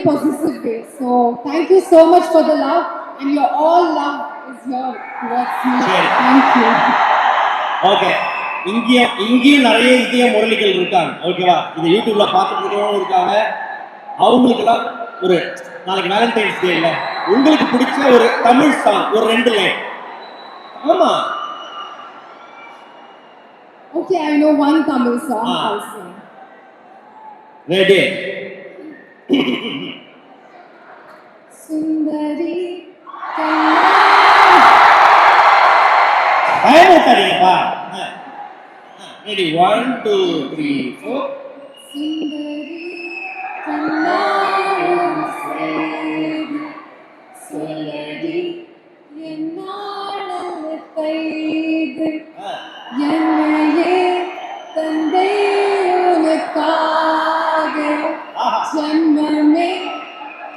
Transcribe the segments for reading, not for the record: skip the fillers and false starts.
possessive way. So thank you so much for the love, and your all love is here towards me. சரி. Thank you. Okay, இங்கேயும் நிறைய இதய முரளிகள் இருக்காங்க. ஓகேவா, இது யூடியூப்ல பார்த்துட்டு இருக்கவங்க இருக்காங்க. அவங்களுக்கெல்லாம் ஒரு நாளைக்கு வேலண்டைன்ஸ் டே இல்ல, உங்களுக்கு பிடிச்ச ஒரு தமிழ் சாங் ஒரு 2 லைன். ஆமா, Okay, I know one Tamil song. Ah. I'll sing. Ready. Sundari பயமுத்தாதீங்கப்பா. ரெடி, 1 2 3 4. Sundari கண்ணாடும் சேதி சொல்லடி என்னாடல் கைது என்னையே தந்தை உனக்காக ஜன்மமே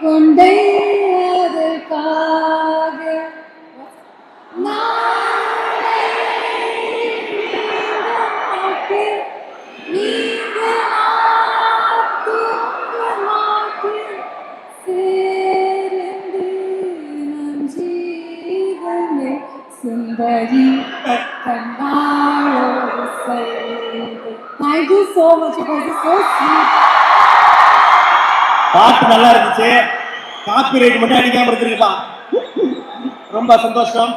கொண்டே அதற்காக நாளை நீங்க தூங்க மாட்டேன் சேர்ந்து நம் ஜீவனே சுந்தரி கண்ணாளோடு செய்து. Thank you so much. It was so sweet. பாட்டு நல்லா இருந்துச்சு. காப்பிரைட் மட்டும் அடிக்காம இருந்திருப்பா. ரொம்ப சந்தோஷம்.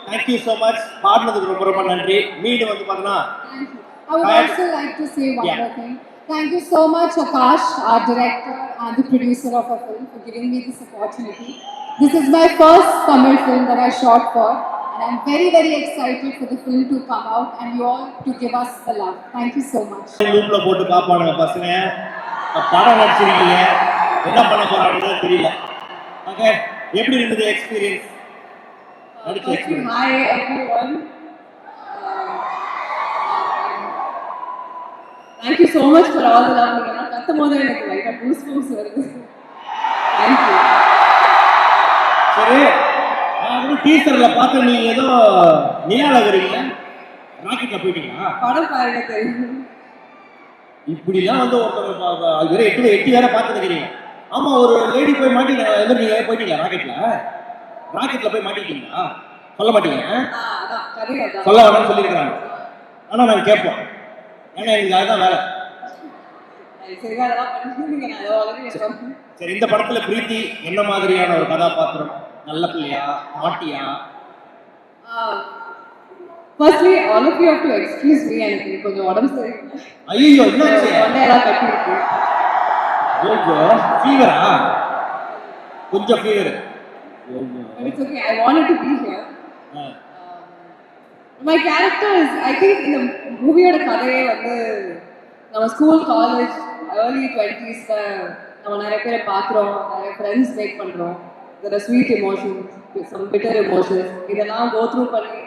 Thank you so much. பாடுனதுக்கு ரொம்ப ரொம்ப நன்றி. மீண்டும் வந்து பார்த்தனா Thank you. I would also like to say one more thing. Thank you so much, Akash, our director and the producer of our film, for giving me this opportunity. This is my first Tamil film that I shot for, and I'm very, very excited for the film to come out and you all to give us the love. Thank you so much. லூப்ல போட்டு பாப்பானுங்க பசங்க. படம் நடிச்சிருக்கீங்க, என்ன பண்ண போறாங்கன்னு தெரியல. Okay, எப்படி இருந்தது experience? நடிச்ச experience. Hi everyone. Thank you so much for all the love. நீங்க கத்தும்போது எனக்கு லைட்டா goosebumps வருது. Thank you. சரி, நான் டீசர்ல பார்த்து நீ ஏதோ நிலால வரீங்க, ராக்கெட்ல போயிட்டீங்களா? படம் பாருங்க தெரியும். இப்படிலாம் வந்து ஒருத்தவங்க அது வேற எட்டி வேற பார்த்துக்கிறீங்க. ஆமா, ஒரு லேடி போய் மாட்டீங்க, எதிர நீங்க போயிட்டீங்களா ராக்கெட்ல? ராக்கெட்ல போய் மாட்டிட்டீங்களா? சொல்ல மாட்டீங்க. அதான் கதை அதான். சொல்ல வேணாம்னு சொல்லியிருக்காங்க. ஆனா நாங்க கேட்போம், ஏன்னா எனக்கு அதுதான் வேலை. சரி, அதெல்லாம் பண்ணுவீங்க. நான் அதை வளர்ந்து கேட்பேன். சரி, இந்த படத்துல பிரீத்தி என்ன மாதிரியான ஒரு கதாபாத்திரம்? நல்ல பிள்ளையா, மாட்டியா? Firstly, all of you have to excuse me. எனக்கு கொஞ்சம் உடம்பு சரியில்லை. ஐயோ, என்னாச்சு? தொண்டையெல்லாம் கட்டி இருக்கு. ஓகே, ஃபீவரா? கொஞ்சம் fever. But it's okay. I wanted to be here. My character is, I think, in the மூவியோட கதையே வந்து நம்ம ஸ்கூல் காலேஜ் early 20s நம்ம நிறைய பேரை பார்க்குறோம், நிறைய ஃப்ரெண்ட்ஸ் மேக் பண்ணுறோம். there are sweet emotions, some bitter emotions. இதெல்லாம் go through பண்ணி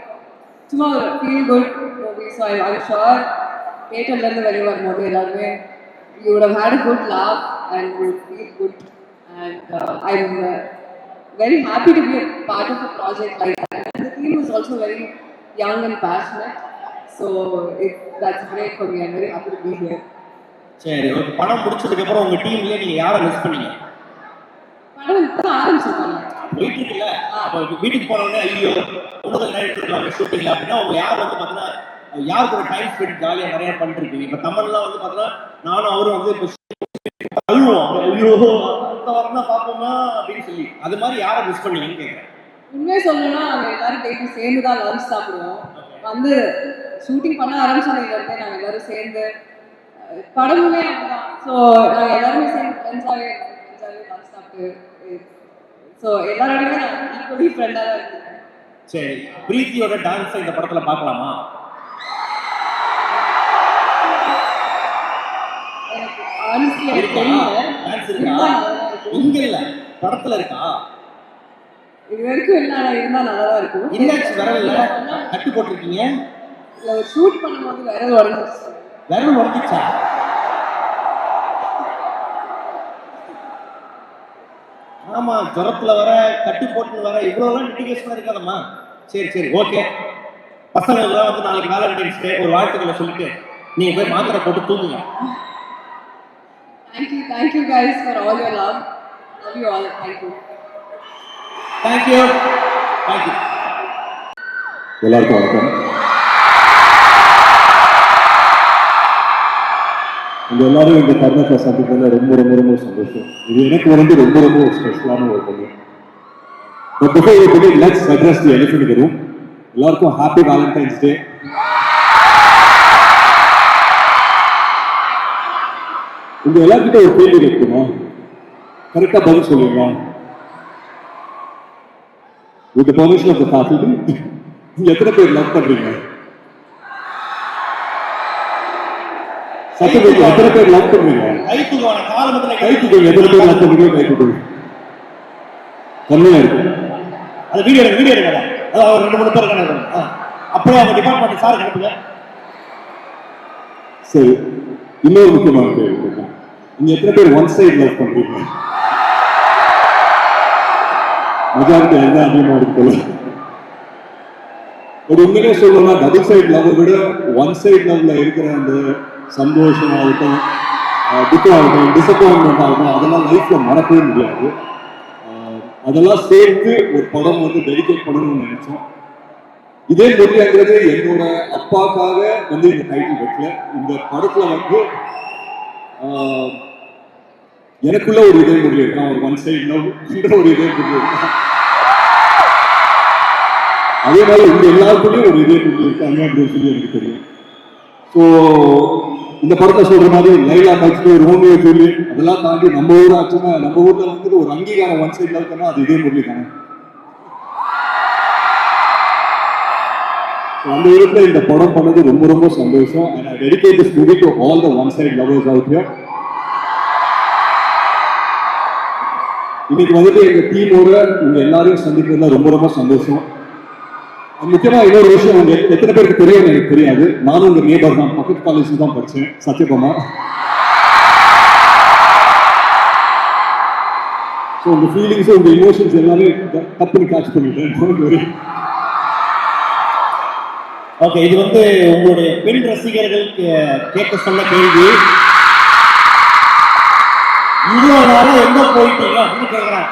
சும்மா ஒரு feel good movie. So I'm sure தியேட்டர்லேருந்து வெளியே வரும்போது எல்லாருமே you would have had a good laugh and you would feel good. And I'm very happy to be a part of a project like that. And the team is also very young and passionate. So that's great for me. I'm very happy to be here. சரி, ஒரு படம் முடிச்சதுக்கு அப்புறம் உங்க டீம்ல நீங்க யாரை miss பண்ணீங்க? படம் இப்போ ஆரம்பிச்சிருக்காங்க. போயிட்டு இருக்குல்ல, அப்ப வீட்டுக்கு போன உடனே ஐயோ உனக்கு நடிச்சிருக்காங்க ஷூட்டிங்ல அப்படின்னா உங்க யார் வந்து பார்த்தீங்கன்னா யாருக்கு ஒரு டைம் ஸ்பெண்ட் ஜாலியாக நிறைய பண்ணிருக்கீங்க? இப்போ தமிழ்லாம் வந்து பார்த்தீங்கன்னா நானும் அவரும் வந்து இப்போ அழுவோம், ஐயோ அடுத்த வாரம் தான் பார்ப்போமா அப்படின்னு சொல்லி. அது மாதிரி யாரை மிஸ் பண்ணீங்கன்னு கேட்குறேன். உண்மையை சொல்லணும்னா நாங்கள் எல்லாரும் டெய்லி சேர்ந்து தான் லஞ்ச் சாப்பிடுவோம். வந்து ஷூட்டிங் பண்ண ஆரம்பிச்சதுலேருந்தே நாங்கள் எல்லாரும் சேர்ந்து படமுமே அப்படிதான். ஸோ நாங்கள் எல்லாருமே சேர்ந்து ஃப்ரெண்ட்ஸாகவே லஞ்ச் சாப்பிட்டு ஸோ எல்லாரோடையுமே நான் ஈக்குவலி ஃப்ரெண்டாக தான் இருக்கேன். சரி, பிரீத்தியோட டான்ஸை இந்த படத்துல பார்க்கலாமா? எனக்கு ஆனஸ்ட்லி எனக்கு தெரியல. டான்ஸ் இருக்கா? இங்க இல்ல, படத்துல இருக்கா? இது வரைக்கும் இல்லை, ஆனால் இருந்தால் நல்லா தான் இருக்கும். என்னாச்சு விரல்ல கட்டு போட்டிருக்கீங்க? இல்லை, ஒரு ஷூட் பண்ணும்போது விரல் உடஞ்சிருச்சு. விரல் உடஞ்சிச்சா? ஆமா, ஜுரத்துல வர கட்டி போட்டு வர இவ்வளவுலாம் டிடிகேஷன் இருக்காதம்மா. சரி சரி, ஓகே. பசங்களுக்குலாம் வந்து நாளைக்கு வேலண்டைன்ஸ் டே ஒரு வாழ்த்துக்களை சொல்லிட்டு நீங்க போய் மாத்திரை போட்டு தூங்குங்க. Thank you guys for all your love. Love you all. Thank you. Thank you thank you. எல்லாருக்கும் வணக்கம். உங்க எல்லாரும் இந்த தருணத்தை சந்திக்கிறதுல ரொம்ப ரொம்ப ரொம்ப சந்தோஷம். இது எனக்கு வந்து ரொம்ப ரொம்ப ஸ்பெஷலான ஒரு பொண்ணு. But before we begin, let's address the elephant in the room. எல்லாருக்கும் ஹாப்பி வேலண்டைன்ஸ் டே. உங்க எல்லார்கிட்ட ஒரு கேள்வி கேட்குமா? கரெக்டா பதில் சொல்லுவீங்களா? With the permission of the faculty, நீங்க எத்தனை பேர் லவ் பண்றீங்க? சத்தியமா எத்தனை பேர் லவ் பண்றீங்க? கை தூக்குவான காலமத்துல கை தூக்குங்க. எத்தனை பேர் லவ் பண்றீங்க? கை தூக்குங்க. கம்மியா இருக்கு. அது வீடியோ எடுங்க. அதான் ஒரு 2-3 பேர் கணக்கு. அப்படியே அவங்க டிபார்ட்மெண்ட் சார் கணக்குங்க. சரி, இன்னொரு முக்கியமான கேள்வி கேட்கலாம். நீங்க எத்தனை பேர் ஒன் சைடு லவ் பண்றீங்க? மெஜாரிட்டி அதுதான் அதிகமா இருக்கு. ஒரு உண்மையிலே சொல்லணும்னா டபுள் சைடு லவ் விட ஒன் சைடு லவ்ல இருக்கிற அந்த சந்தோஷம் ஆகட்டும், துக்கம் ஆகட்டும், டிசப்பாயின்மெண்ட் ஆகட்டும், அதெல்லாம் லைஃப்ல மறக்கவே முடியாது. அதெல்லாம் சேர்த்து ஒரு படம் வந்து டெடிகேட் பண்ணணும்னு நினைச்சோம். இதே முறையாங்கிறது என்னோட அப்பாக்காக வந்து இந்த டைட்டில் வைக்கல. இந்த படத்துல வந்து எனக்குள்ள ஒரு இதே முறை இருக்கான், ஒரு ஒன் சைடு லவ் ஒரு இதே முறை இருக்கான். அதே மாதிரி உங்க எல்லாருக்குள்ளேயும் ஒரு இதே முறை இருக்காங்க அப்படின்னு சொல்லி எனக்கு தெரியும். ஸோ இந்த படத்தை சொல்ற மாதிரி லைலா மஜ்னு, ரோமியோ ஜூலியட் அதெல்லாம் தாண்டி நம்ம ஊர் ஆச்சுன்னா நம்ம ஊர்ல வந்து ஒரு அங்கீகாரம் ஒன் சைட்ல இருக்குன்னா அது இதே முறை தானே. அந்த விதத்துல இந்த படம் பண்ணது ரொம்ப ரொம்ப சந்தோஷம். and I dedicate this movie to all the one side lovers out here. இன்னைக்கு வந்துட்டு எங்க டீமோட உங்க எல்லாரையும் சந்திக்கிறதுல ரொம்ப ரொம்ப சந்தோஷம். முக்கியமா இன்னொரு விஷயம், உங்க எத்தனை பேருக்கு தெரியும் எனக்கு தெரியாது. நானும் உங்க நேபர் தான், பக்கத்து காலேஜ் தான் படிச்சேன், சத்யபாமா. ஸோ உங்க ஃபீலிங்ஸ் உங்க இமோஷன்ஸ் எல்லாமே தப்புன்னு கேட்ச் பண்ணிட்டேன். ஓகே, இது வந்து உங்களுடைய பெண் ரசிகர்கள் கேட்க சொன்ன கேள்வி. இவ்வளவு நேரம் எங்க போயிட்டீங்க அப்படின்னு கேட்கிறேன்.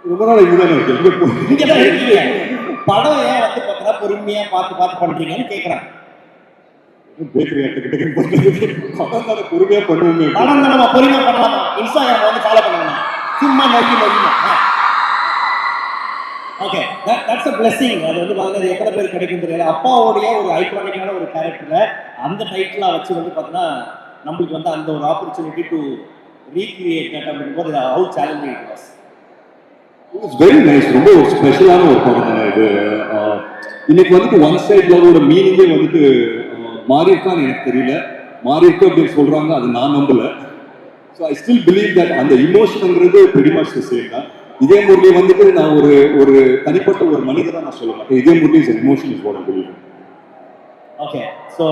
ரொம்ப நாள் இங்கதான் இருக்கு. இங்கதான் இருக்கீங்க. படம் ஏன் வந்து பார்த்தா பொறுமையா பார்த்து பண்றீங்கன்னு கேட்கிறேன். படம் தானே பொறுமையா பண்ணுவோமே. படம் தான் நம்ம பொறுமையா பண்ணலாமா? இன்ஸ்டாகிராம் வந்து ஃபாலோ பண்ணலாம், சும்மா நோக்கி. Okay, that's a blessing. அது வந்து பார்த்தீங்கன்னா எத்தனை பேர் கிடைக்கும் தெரியல. அப்பாவுடைய ஒரு ஐகானிக்கான ஒரு கேரக்டரை அந்த டைட்டிலா வச்சு வந்து பார்த்தீங்கன்னா நம்மளுக்கு வந்து அந்த ஒரு ஆப்பர்ச்சுனிட்டி டு ரீக்ரியேட் தட் அப்படிங்கும்போது how challenging it was. It's very nice. ரொம்ப ஒரு ஸ்பெஷலான ஒரு படம் தான் இது. இன்னைக்கு வந்துட்டு ஒன் சைட் லவோட மீனிங்கே வந்துட்டு மாறி இருக்கான்னு எனக்கு தெரியல. மாறி இருக்கு அப்படின்னு சொல்றாங்க, அது நான் நம்பல. So I still believe that அந்த இமோஷனுங்கிறது pretty much the same தான். இதே முரளி வந்துட்டு நான் ஒரு தனிப்பட்ட ஒரு மனிதரை நான் சொல்ல மாட்டேன். இதே Murali is emotion is what I believe. Okay, so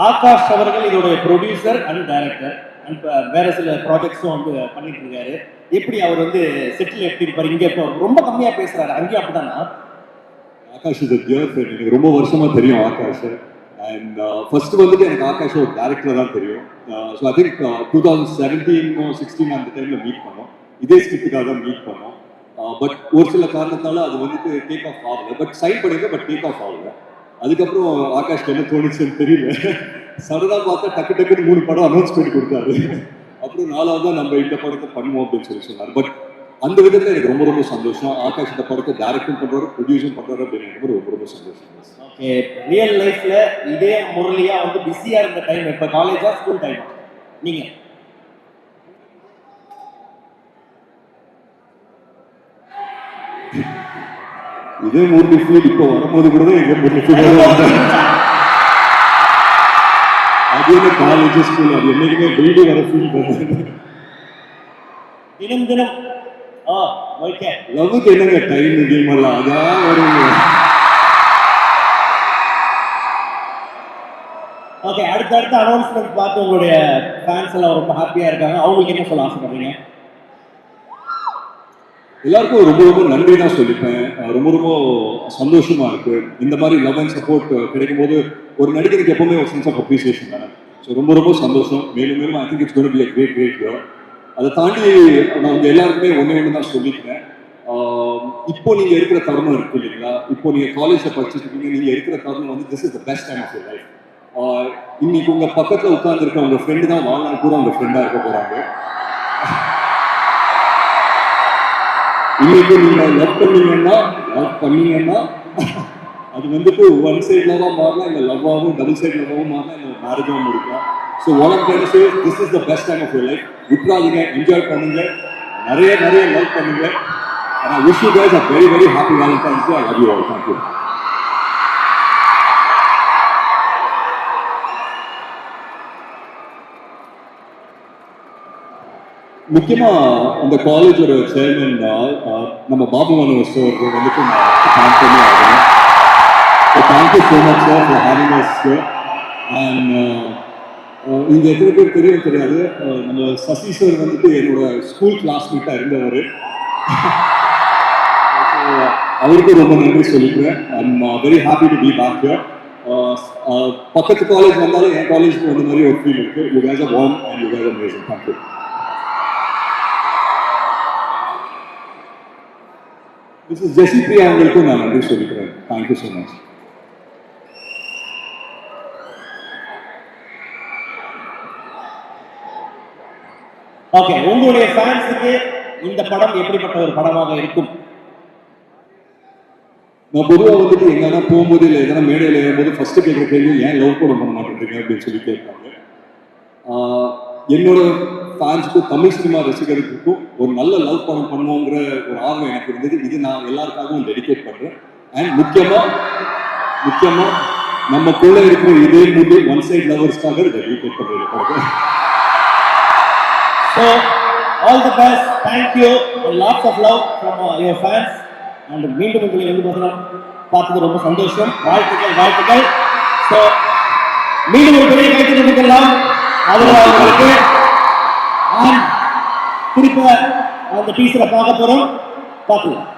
Akash அவர்கள் இதோட ப்ரொடியூசர் அண்ட் டைரக்டர் அண்ட் வேற சில ப்ராஜெக்ட்ஸும் வந்து பண்ணிட்டு இருக்காரு. எப்படி அவர் வந்து செட்டில் எப்படி இருப்பாரு? இங்க இப்போ ரொம்ப கம்மியா பேசுறாரு, அங்கேயும் அப்படிதானா? Akash is dear friend. எனக்கு ரொம்ப வருஷமா தெரியும் ஆகாஷ். அண்ட் ஃபர்ஸ்ட் வந்துட்டு எனக்கு ஆகாஷ் ஒரு டேரக்டர் தான் தெரியும். ஸோ ஐ திங்க் 2017-16 அந்த டைம்ல மீட் பண்ணோம். இதே ஸ்கிரிப்டுக்காக தான் மீட் பண்ணோம். பட் ஒரு சில காரணத்தால அது வந்துட்டு டேக் ஆஃப் ஆகல. பட் சைன் பண்ணிங்க, பட் டேக் ஆஃப் ஆகல. அதுக்கப்புறம் ஆகாஷ்க்கு என்ன தோணுச்சுன்னு தெரியல. சடனா பார்த்தா டக்குன்னு 3 படம் அனௌன்ஸ் பண்ணி கொடுத்தாரு. அப்புறம் 4வது தான் நம்ம இந்த படத்தை பண்ணுவோம் அப்படின்னு சொல்லி சொன்னார். பட் அந்த விதத்துல எனக்கு ரொம்ப ரொம்ப சந்தோஷம். ஆகாஷ் இந்த படத்தை டைரக்டும் பண்றாரு, ப்ரொடியூஸும் பண்றாரு அப்படின்னு ரொம்ப ரொம்ப சந்தோஷம். ஓகே, ரியல் லைஃப்ல இதே முரளியா வந்து பிஸியா இருந்த டைம் இப்ப காலேஜா ஸ்கூல் டைம் நீங்க? இதே முரளி ஃபீல் இப்போ வரும்போது கூட தான் இதே முரளி ஃபீல். அது என்ன காலேஜ் ஸ்கூல், அது என்னைக்குமே டெய்லி வர ஃபீல் பண்ணுது. தினம் ஓகே, லவ்வுக்கு என்னங்க டைம் கேம் எல்லாம் அதான் வருங்க. ஓகே, அடுத்த அனௌன்ஸ்மெண்ட் பார்த்து உங்களுடைய ஃபேன்ஸ் எல்லாம் ரொம்ப ஹாப்பியா இருக்காங்க. அவங்களுக்கு என்ன சொல்ல ஆசைப்படுறீங்க? எல்லாருக்கும் ரொம்ப ரொம்ப நன்றி தான் சொல்லிப்பேன். ரொம்ப ரொம்ப சந்தோஷமா இருக்கு. இந்த மாதிரி லவ் அண்ட் சப்போர்ட் கிடைக்கும் போது ஒரு நடிகருக்கு எப்பவுமே ஒரு சென்ஸ் ஆஃப் அப்ரிசியேஷன் தானே. ஸோ ரொம்ப ரொம்ப சந்தோஷம். மேலும் மேலும் I think it's going to be a great year. அதை தாண்டி நான் உங்க எல்லாருக்குமே ஒன்று தான் சொல்லிக்கிறேன். இப்போ நீங்க இருக்கிற தருணம் இருக்கு இல்லைங்களா, இப்போ நீங்க காலேஜ்ல படிச்சுட்டு இருக்கீங்க, நீங்க இருக்கிற தருணம் வந்து this is the best time of your life. இன்னைக்கு உங்க பக்கத்துல உட்கார்ந்து இருக்க உங்க ஃப்ரெண்டு தான் வாழ்நாள் கூட உங்க ஃப்ரெண்டா இருக்க போறாங்க. இன்னைக்கு நீங்க லவ் பண்ணீங்கன்னா அது வந்துட்டு ஒன் சைட் லவ்வாக மாறலாம், இல்லை லவ்வாகவும் டபுள் சைட் லவ்வாகவும் மாறலாம், இல்லை மேரேஜாகவும் முடிக்கலாம். So what I'm trying to say this is the best time of your life. விட்டுறாதீங்க, என்ஜாய் பண்ணுங்க, நிறைய லவ் பண்ணுங்க. And I wish you guys a very, very happy Valentine's Day. I love you all. Thank you. முக்கியமா இந்த காலேஜோட chairman நம்ம பாபு மனோ sir வந்துட்டு நான் தேங்க் பண்ணி ஆகணும். Thank you so much sir for having as here. And இங்கே எத்தனை பேர் தெரியாது, நம்ம சசி சார் வந்துட்டு என்னோட ஸ்கூல் கிளாஸ்மேட்டாக இருந்தவர். அவருக்கு ரொம்ப நன்றி சொல்லிக்கிறேன். I'm very happy to be back here. பக்கத்து காலேஜ் வந்தாலும் என் காலேஜ்க்கு வந்த மாதிரி ஒரு ஃபீல் இருக்கு. You guys are warm and you guys are amazing. Thank you. This is Jesse Priya அவங்களுக்கும் நான் நன்றி சொல்லிக்கிறேன். Thank you so much. Okay, உங்களுடைய ஃபேன்ஸுக்கு இந்த படம் எப்படிப்பட்ட ஒரு படமாக இருக்கும்? நான் பொதுவாக வந்துட்டு எங்கன்னா போகும்போது இல்லை எதனா மேடையில் ஏறும்போது ஃபர்ஸ்ட் கேட்குற கேள்வி ஏன் லவ் கூட பண்ண மாட்டேங்கிறீங்க அப்படின்னு சொல்லி கேட்பாங்க. என்னோட ஃபேன்ஸுக்கும் தமிழ் சினிமா ரசிகர்களுக்கும் ஒரு நல்ல லவ் படம் பண்ணுவோங்கிற ஒரு ஆர்வம் எனக்கு இருந்தது. இது நான் எல்லாருக்காகவும் டெடிகேட் பண்ணுறேன். அண்ட் முக்கியமாக நமக்குள்ள இருக்கிற இதே மூவி ஒன் சைட் லவர்ஸ்க்காக டெடிகேட் பண்ணுறேன். So all the best, thank you, and lots of love from your fans. And மீண்டும் உங்களை வந்து பார்த்தது ரொம்ப சந்தோஷம். வாழ்த்துக்கள். ஸோ மீண்டும் ஒரு பெரிய கைத்து கொடுக்கலாம். அதில் அவங்களுக்கு குறிப்பாக அந்த டீச்சரை பார்க்க போகிறோம். பார்த்துக்கலாம்.